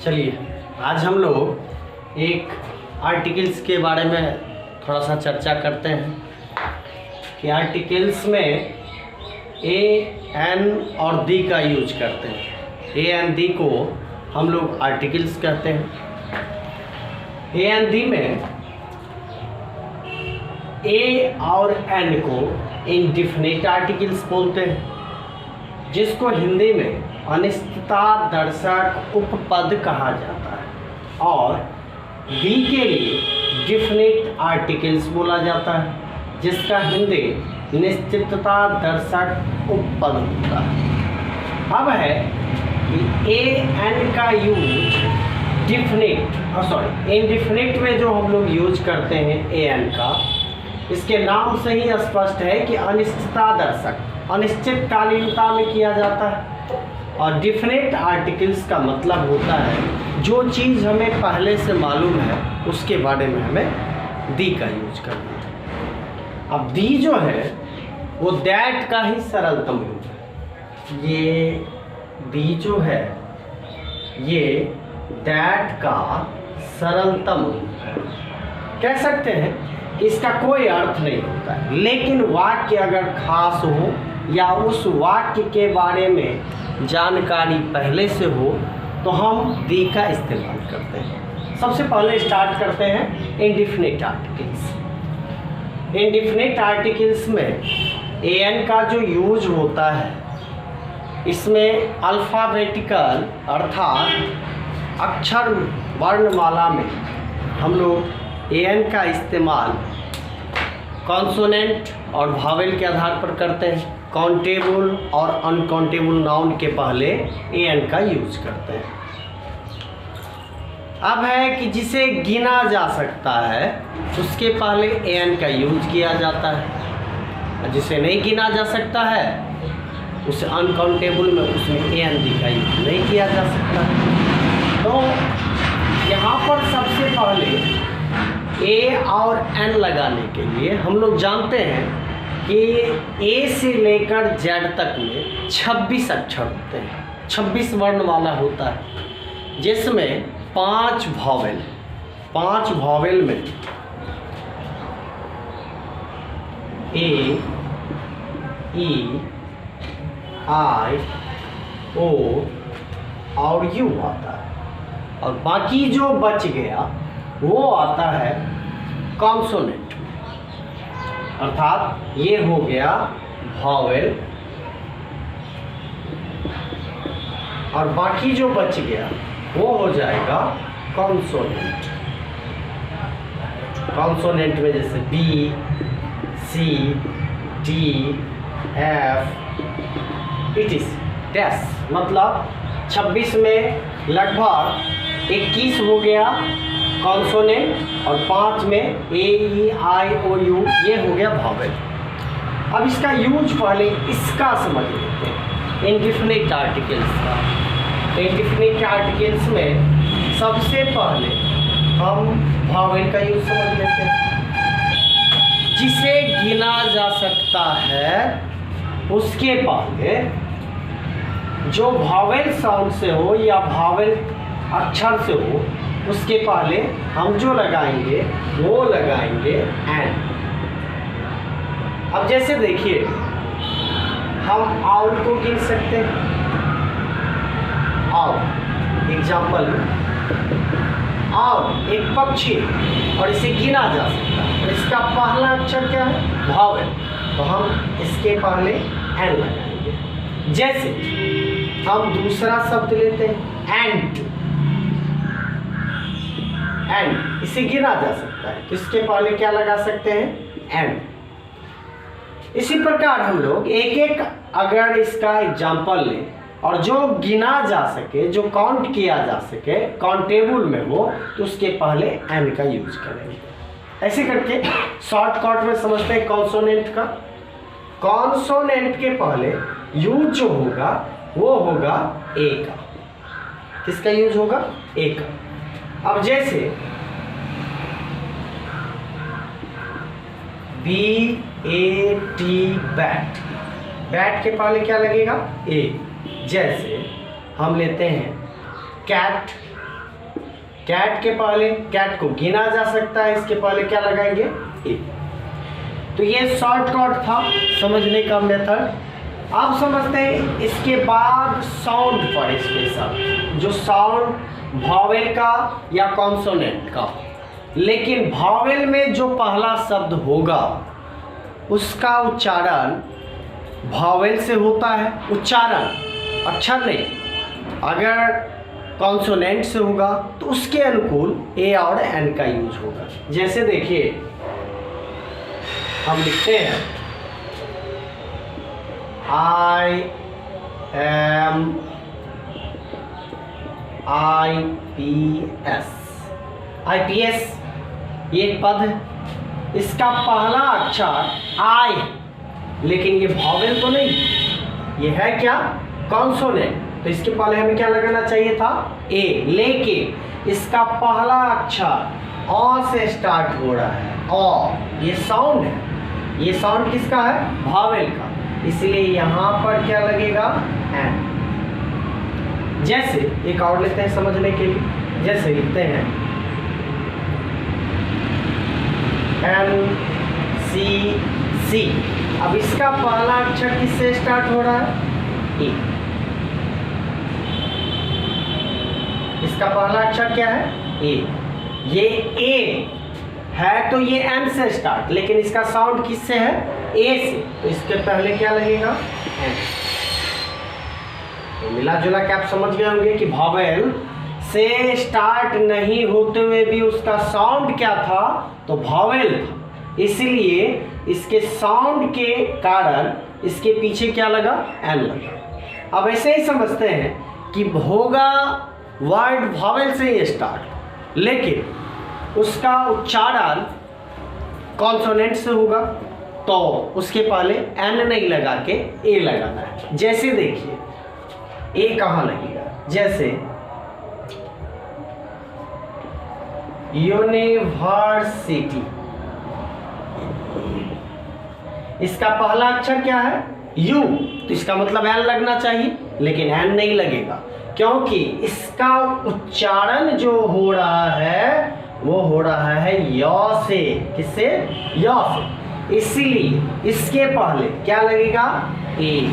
चलिए आज हम लोग एक आर्टिकल्स के बारे में थोड़ा सा चर्चा करते हैं कि आर्टिकल्स में ए एन और दी का यूज करते हैं। ए एन दी को हम लोग आर्टिकल्स कहते हैं। ए एन दी में ए और एन को इंडिफिनिट आर्टिकल्स बोलते हैं, जिसको हिंदी में अनिश्चितता दर्शक उपपद कहा जाता है, और दी के लिए डिफिनिट आर्टिकल्स बोला जाता है, जिसका हिंदी निश्चितता दर्शक उपपद होता है। अब है कि ए एन का यूज इंडिफिनिट में जो हम लोग यूज करते हैं ए एन का, इसके नाम से ही स्पष्ट है कि अनिश्चितता दर्शक अनिश्चित कालीनता में किया जाता है। और डिफिनिट आर्टिकल्स का मतलब होता है जो चीज़ हमें पहले से मालूम है उसके बारे में हमें दी का यूज करना है। अब दी जो है वो दैट का ही सरलतम रूप है। ये दी जो है ये दैट का सरलतम रूप है। कह सकते हैं इसका कोई अर्थ नहीं होता है, लेकिन वाक्य अगर खास हो या उस वाक्य के बारे में जानकारी पहले से हो तो हम दी का इस्तेमाल करते हैं। सबसे पहले स्टार्ट करते हैं इंडिफिनिट आर्टिकल्स। इंडिफिनिट आर्टिकल्स में ए एन का जो यूज होता है, इसमें अल्फ़ाबेटिकल अर्थात अक्षर वर्णमाला में हम लोग ए एन का इस्तेमाल कॉन्सोनेंट और वावेल के आधार पर करते हैं। काउंटेबल और अनकाउंटेबल नाउन के पहले ए एन का यूज करते हैं। अब है कि जिसे गिना जा सकता है उसके पहले ए एन का यूज किया जाता है, जिसे नहीं गिना जा सकता है उसे अनकाउंटेबल में उसमें ए एन दी का यूज नहीं किया जा सकता। तो यहाँ पर सबसे पहले ए और एन लगाने के लिए हम लोग जानते हैं कि ए से लेकर जेड तक में 26 अक्षर होते हैं, 26 वर्ण वाला होता है, जिसमें 5 वॉवेल में ए, ई, आई, ओ और यू आता है, और बाकी जो बच गया वो आता है कॉन्सोनेंट, अर्थात ये हो गया वॉवेल, और बाकी जो बच गया वो हो जाएगा कॉन्सोनेंट। कॉन्सोनेंट में जैसे B, C, D, F, it is dash, मतलब 26 में लगभग 21 हो गया कॉन्सोनेंट और 5 में ए, ई, आई, ओ, यू, ये हो गया वॉवेल। अब इसका यूज पहले इसका समझ लेते हैं, इंडिफिनिट आर्टिकल्स का। इंडिफिनिट आर्टिकल्स में सबसे पहले हम वॉवेल का यूज समझ लेते हैं। जिसे गिना जा सकता है उसके पहले जो वॉवेल साउंड से हो या वॉवेल अक्षर से हो उसके पहले हम जो लगाएंगे वो लगाएंगे एन। अब जैसे देखिए हम आउल को गिन सकते हैं, आउल एग्जाम्पल, आउल एक पक्षी और इसे गिना जा सकता है, और इसका पहला अक्षर क्या है? वॉवेल, तो हम इसके पहले एन लगाएंगे। जैसे हम दूसरा शब्द लेते हैं एंड, एंड इसे गिना जा सकता है तो इसके पहले क्या लगा सकते हैं? एंड। इसी प्रकार हम लोग एक एक अगर इसका एग्जाम्पल लें और जो गिना जा सके, जो काउंट किया जा सके, काउंटेबल में हो, तो उसके पहले एन का यूज करेंगे। ऐसे करके शॉर्टकट में समझते हैं कॉन्सोनेंट का। कॉन्सोनेंट के पहले यूज जो होगा वो होगा ए का। किसका यूज होगा? ए का। अब जैसे B A T, bat, bat के पहले क्या लगेगा? ए। जैसे हम लेते हैं कैट, कैट के पहले, कैट को गिना जा सकता है, इसके पहले क्या लगाएंगे, ए। तो ये शॉर्टकट था समझने का मेथड। अब समझते हैं इसके बाद साउंड पर स्पेशल, जो साउंड वॉवेल का या कॉन्सोनेंट का। लेकिन वॉवेल में जो पहला शब्द होगा उसका उच्चारण वॉवेल से होता है, उच्चारण, अक्षर नहीं। अगर कॉन्सोनेंट से होगा तो उसके अनुकूल ए और एन का यूज होगा। जैसे देखिए हम लिखते हैं IPS ये एक पद है, इसका पहला अक्षर आई है, लेकिन ये वॉवेल तो नहीं, ये है क्या, कॉन्सोनेंट। तो इसके पहले हमें क्या लगाना चाहिए था, ए। लेकिन इसका पहला अक्षर अ से स्टार्ट हो रहा है, अ, ये साउंड है, ये साउंड किसका है, वॉवेल का, इसलिए यहां पर क्या लगेगा, एन। जैसे एक और लेते हैं समझने के लिए, जैसे लिखते हैं NCC। अब इसका पहला अक्षर किससे स्टार्ट हो रहा है, ए। इसका पहला अक्षर क्या है, ए। ये ए है तो ये एन से स्टार्ट, लेकिन इसका साउंड किससे है, ए से, तो इसके पहले क्या लगेगा, एन। तो मिला जुला के आप समझ गए होंगे कि वॉवेल से स्टार्ट नहीं होते हुए भी उसका साउंड क्या था, तो वॉवेल था, इसलिए इसके साउंड के कारण इसके पीछे क्या लगा, एन लगा। अब ऐसे ही समझते हैं कि होगा वर्ड वॉवेल से ही स्टार्ट, लेकिन उसका उच्चारण कॉन्सोनेंट से होगा, तो उसके पहले एन नहीं लगा के ए लगाना है। जैसे देखिए ए कहाँ लगेगा, जैसे यूनिवर्सिटी, इसका पहला अक्षर क्या है, यू, तो इसका मतलब एन लगना चाहिए, लेकिन एन नहीं लगेगा, क्योंकि इसका उच्चारण जो हो रहा है वो हो रहा है य से, किससे, य से, इसलिए इसके पहले क्या लगेगा, ए।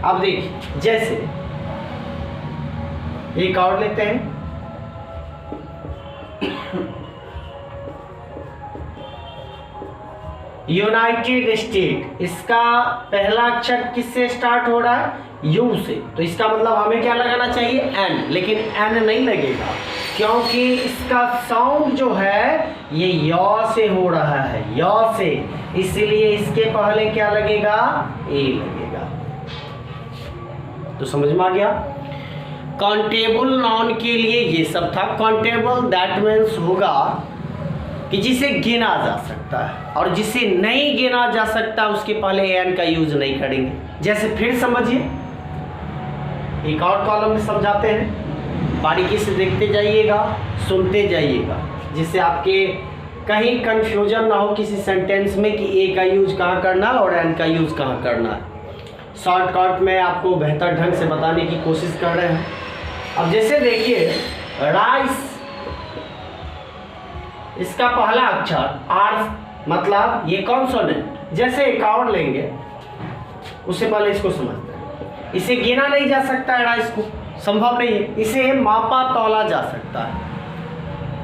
अब देखिए जैसे एक और लेते हैं, यूनाइटेड स्टेट, इसका पहला अक्षर किससे स्टार्ट हो रहा है, यू से, तो इसका मतलब हमें क्या लगाना चाहिए, एन, लेकिन एन नहीं लगेगा, क्योंकि इसका साउंड जो है ये य से हो रहा है, य से, इसलिए इसके पहले क्या लगेगा, ए लगेगा। तो समझ में आ गया। काउंटेबल नाउन के लिए ये सब था। काउंटेबल दैट मीन्स होगा कि जिसे गिना जा सकता है, और जिसे नहीं गिना जा सकता उसके पहले एन का यूज नहीं करेंगे। जैसे फिर समझिए, एक और कॉलम में समझाते हैं, बारीकी से देखते जाइएगा, सुनते जाइएगा, जिससे आपके कहीं कंफ्यूजन ना हो किसी सेंटेंस में कि ए का यूज कहाँ करना है और एन का यूज कहाँ करना है। शॉर्टकट में आपको बेहतर ढंग से बताने की कोशिश कर रहे हैं। अब जैसे देखिए राइस, इसका पहला अक्षर आर, मतलब ये कॉन्सोनेंट। जैसे एक और लेंगे, उससे पहले इसको समझते हैं। इसे गिना नहीं जा सकता है, राइस को संभव नहीं है। इसे मापा तौला जा सकता है,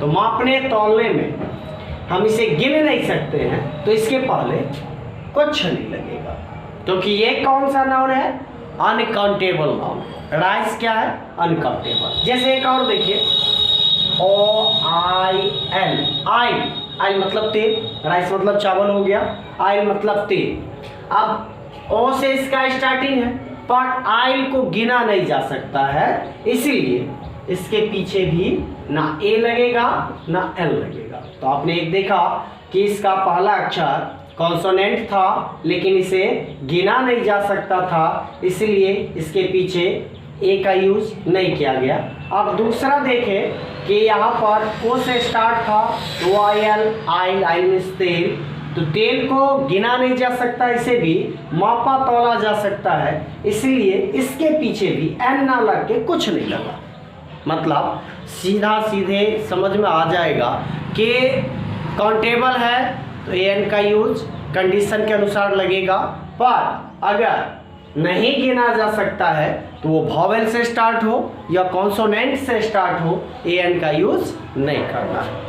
तो मापने तौलने में हम इसे गिन नहीं सकते हैं, तो इसके पहले कुछ नहीं लगेगा, क्योंकि ये कौन सा नाउन है, अनकाउंटेबल नाउन। राइस क्या है, अनकाउंटेबल। जैसे एक और देखिए, OIL, आइल मतलब तेल, राइस मतलब चावल हो गया, आइल मतलब तेल। अब ओ से इसका स्टार्टिंग है, पर आइल को गिना नहीं जा सकता है, इसीलिए इसके पीछे भी ना ए लगेगा ना एल लगेगा। तो आपने एक देखा कि इसका पहला अक्षर कॉन्सोनेंट था, लेकिन इसे गिना नहीं जा सकता था, इसलिए इसके पीछे ए का यूज नहीं किया गया। अब दूसरा देखें कि यहाँ पर ओ से स्टार्ट था, OIL, आइल मीन्स तेल, तो तेल को गिना नहीं जा सकता, इसे भी मापा तौला जा सकता है, इसलिए इसके पीछे भी एन ना लग के कुछ नहीं लगा। मतलब सीधा सीधे समझ में आ जाएगा कि काउंटेबल है तो एन का यूज कंडीशन के अनुसार लगेगा, पर अगर नहीं गिना जा सकता है तो वो वॉवेल से स्टार्ट हो या कॉन्सोनेंट से स्टार्ट हो, एन का यूज नहीं करना है।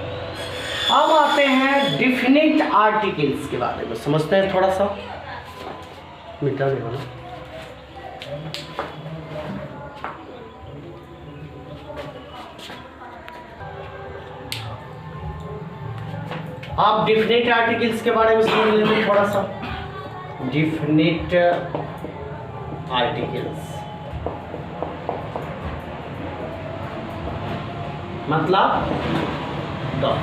अब आते हैं डिफिनिट आर्टिकल्स के बारे में समझते हैं थोड़ा सा। मिटा देगा ना। आप डिफिनिट आर्टिकल्स के बारे में समझ लेंगे थोड़ा सा। डिफिनिट आर्टिकल्स मतलब द।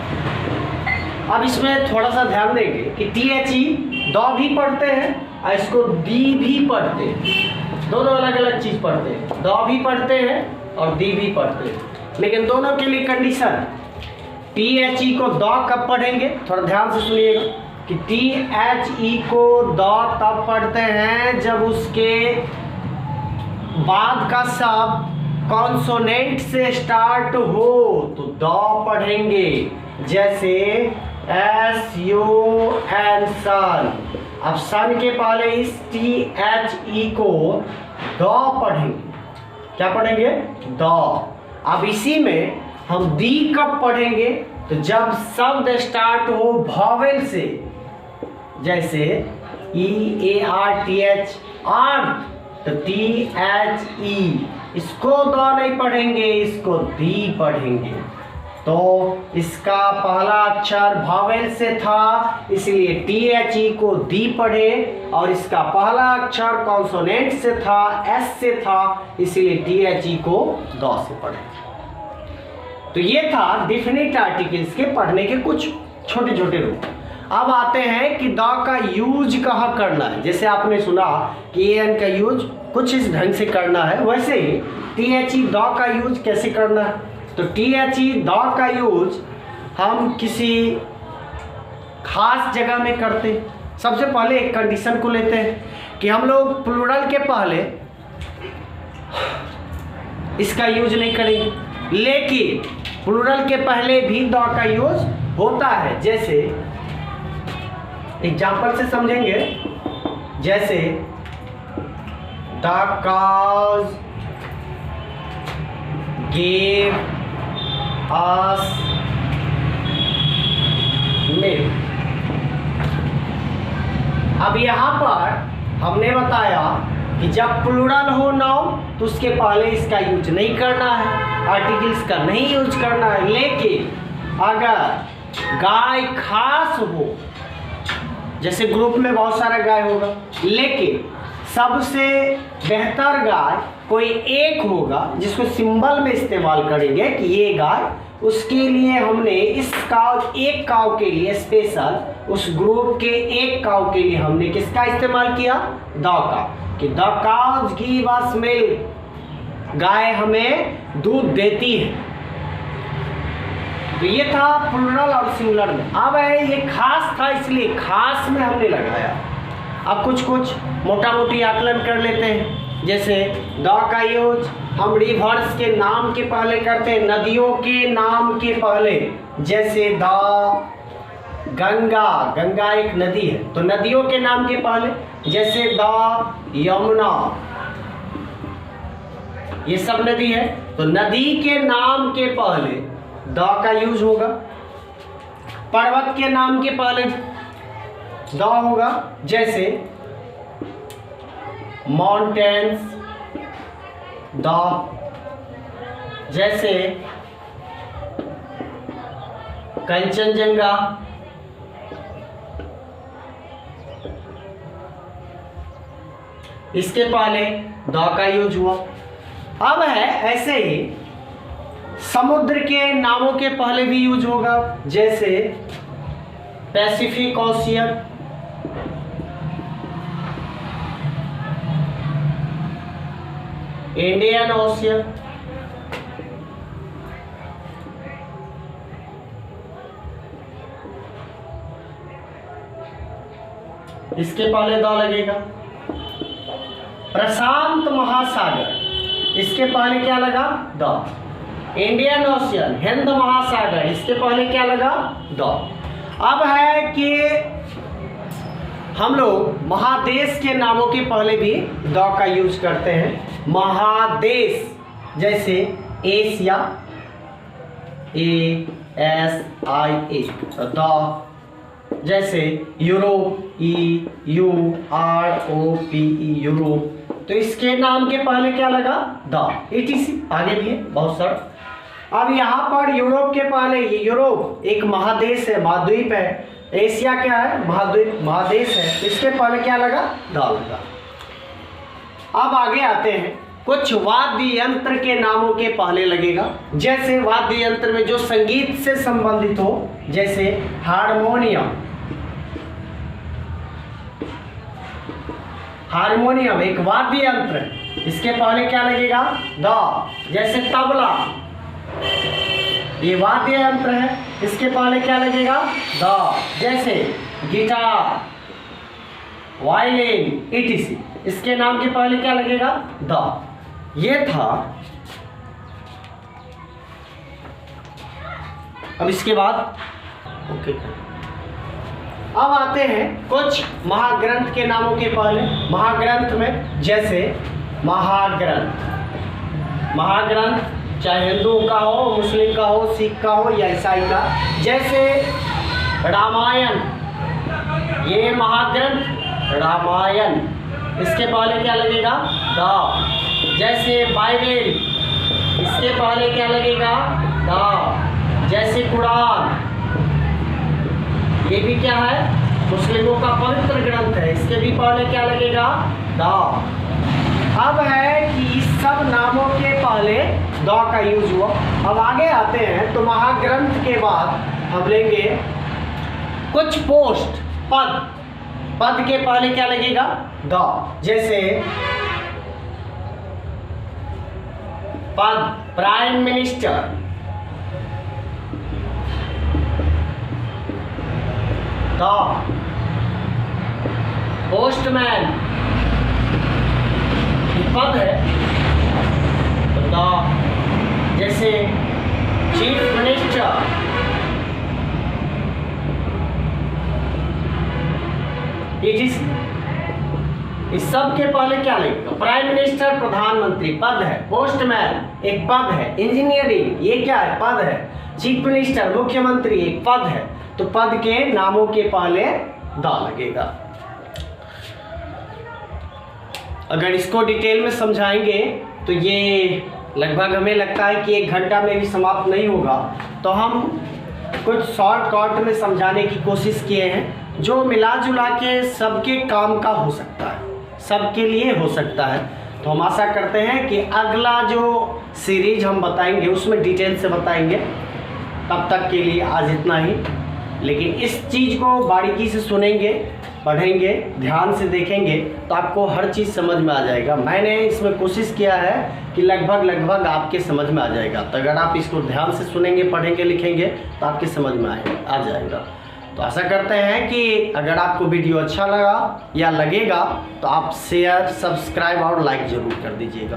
अब इसमें थोड़ा सा ध्यान देंगे कि THE द भी पढ़ते हैं और इसको दी भी पढ़ते हैं, दोनों अलग अलग चीज पढ़ते हैं। द भी पढ़ते हैं और दी भी पढ़ते हैं, लेकिन दोनों के लिए कंडीशन। THE को द कब पढ़ेंगे, थोड़ा ध्यान से सुनिएगा कि THE को द तब पढ़ते हैं जब उसके बाद का शब्द कॉन्सोनेंट से स्टार्ट हो तो द पढ़ेंगे। जैसे SUN सन, अब सन के पहले इस THE को द पढ़ेंगे। क्या पढ़ेंगे? द। अब इसी में हम दी कब पढ़ेंगे, तो जब शब्द स्टार्ट हो वॉवेल से, जैसे EARTH अर्थ, तो THE, इसको द नहीं पढ़ेंगे, इसको दी पढ़ेंगे। तो इसका पहला अक्षर वॉवेल से था इसलिए THE को दी पढ़े, और इसका पहला अक्षर कॉन्सोनेंट से था, S से था, इसलिए THE को द से पढ़े। तो ये था डिफिनिट आर्टिकल्स के पढ़ने के कुछ छोटे छोटे रूप। अब आते हैं कि द का यूज कहाँ करना है। जैसे आपने सुना कि एन का यूज कुछ इस ढंग से करना है, वैसे ही THE द का यूज कैसे करना है। तो THE द का यूज हम किसी खास जगह में करते हैं। सबसे पहले एक कंडीशन को लेते हैं कि हम लोग प्लूरल के पहले इसका यूज नहीं करेंगे, लेकिन प्लूरल के पहले भी द का यूज होता है। जैसे एग्जाम्पल से समझेंगे, जैसे the cause gave us milk. अब यहां पर हमने बताया कि जब प्लूरल हो नाउन तो उसके पहले इसका यूज नहीं करना है, आर्टिकल्स का नहीं यूज करना है। लेकिन अगर गाय खास हो, जैसे ग्रुप में बहुत सारा गाय होगा, लेकिन सबसे बेहतर गाय कोई एक होगा जिसको सिंबल में इस्तेमाल करेंगे कि ये गाय, उसके लिए हमने इस काव, एक काव के लिए स्पेशल, उस ग्रुप के एक काव के लिए हमने किसका इस्तेमाल किया? द का, कि the cows give us milk, गाय हमें दूध देती है। तो ये था प्लूरल और सिंगुलर में। अब है ये खास था इसलिए खास में हमने लगाया। अब कुछ कुछ मोटा मोटी आकलन कर लेते हैं। जैसे द का यूज हम रिवर्स के नाम के पहले करते हैं, नदियों के नाम के पहले। जैसे द गंगा, गंगा एक नदी है तो नदियों के नाम के पहले। जैसे द यमुना, ये सब नदी है तो नदी के नाम के पहले द का यूज होगा। पर्वत के नाम के पहले द होगा, जैसे माउंटेन्स द, जैसे कंचनजंगा, इसके पहले द का यूज हुआ। अब है ऐसे ही समुद्र के नामों के पहले भी यूज होगा, जैसे पैसिफिक ओशियन, इंडियन ओशियन, इसके पहले द लगेगा। प्रशांत महासागर, इसके पहले क्या लगा? द। इंडियन ओशियन, हिंद महासागर, इसके पहले क्या लगा? द। अब है कि हम लोग महादेश के नामों के पहले भी द का यूज करते हैं। महादेश जैसे एशिया, ASIA, द। जैसे यूरोप, EUROPE, यूरोप, तो इसके नाम के पहले क्या लगा? द। ETC आगे भी है बहुत सारा। अब यहाँ पर यूरोप के पहले, ये यूरोप एक महादेश है, महाद्वीप है। एशिया क्या है? महाद्वीप, महादेश है। इसके पहले क्या लगा? द लगा। अब आगे आते हैं, कुछ वाद्य यंत्र के नामों के पहले लगेगा। जैसे वाद्य यंत्र में जो संगीत से संबंधित हो, जैसे हारमोनियम, हारमोनियम एक वाद्य यंत्र है, इसके पहले क्या लगेगा? द। जैसे तबला, ये वाद्य यंत्र है, इसके पहले क्या लगेगा? द। जैसे गिटार, वायलिन, ETC, इसके नाम के पहले क्या लगेगा? द। ये था। अब इसके बाद ओके, अब आते हैं कुछ महाग्रंथ के नामों के पहले। महाग्रंथ में जैसे महाग्रंथ, महाग्रंथ चाहे हिंदुओं का हो, मुस्लिम का हो, सिख का हो या ईसाई का। जैसे रामायण, ये महाग्रंथ रामायण, इसके पहले क्या लगेगा? द। जैसे बाइबल, इसके पहले क्या लगेगा? द। जैसे कुरान, ये भी क्या है? मुस्लिमों का पवित्र ग्रंथ है, इसके भी पहले क्या लगेगा? द। अब है कि इस सब नामों के पहले द का यूज हुआ। अब आगे आते हैं तो महाग्रंथ के बाद हम लेंगे कुछ पोस्ट, पद। पद के पहले क्या लगेगा? द। जैसे पद प्राइम मिनिस्टर, द। पोस्टमैन पद है, तो द। जैसे चीफ मिनिस्टर, इस सब के पहले क्या लगेगा? प्राइम मिनिस्टर प्रधानमंत्री पद है, पोस्टमैन एक पद है, इंजीनियरिंग ये क्या है? पद है, चीफ मिनिस्टर मुख्यमंत्री एक पद है। तो पद के नामों के पहले द लगेगा। अगर इसको डिटेल में समझाएंगे तो ये लगभग हमें लगता है कि 1 घंटा में भी समाप्त नहीं होगा, तो हम कुछ शॉर्टकट में समझाने की कोशिश किए हैं जो मिला जुला के सबके काम का हो सकता है, सबके लिए हो सकता है। तो हम आशा करते हैं कि अगला जो सीरीज हम बताएंगे उसमें डिटेल से बताएंगे। तब तक के लिए आज इतना ही, लेकिन इस चीज़ को बारीकी से सुनेंगे, पढ़ेंगे, ध्यान से देखेंगे तो आपको हर चीज़ समझ में आ जाएगा। मैंने इसमें कोशिश किया है कि लगभग आपके समझ में आ जाएगा। तो अगर आप इसको ध्यान से सुनेंगे, पढ़ेंगे, लिखेंगे तो आपके समझ में आ जाएगा। तो आशा करते हैं कि अगर आपको वीडियो अच्छा लगा या लगेगा तो आप शेयर, सब्सक्राइब और लाइक ज़रूर कर दीजिएगा।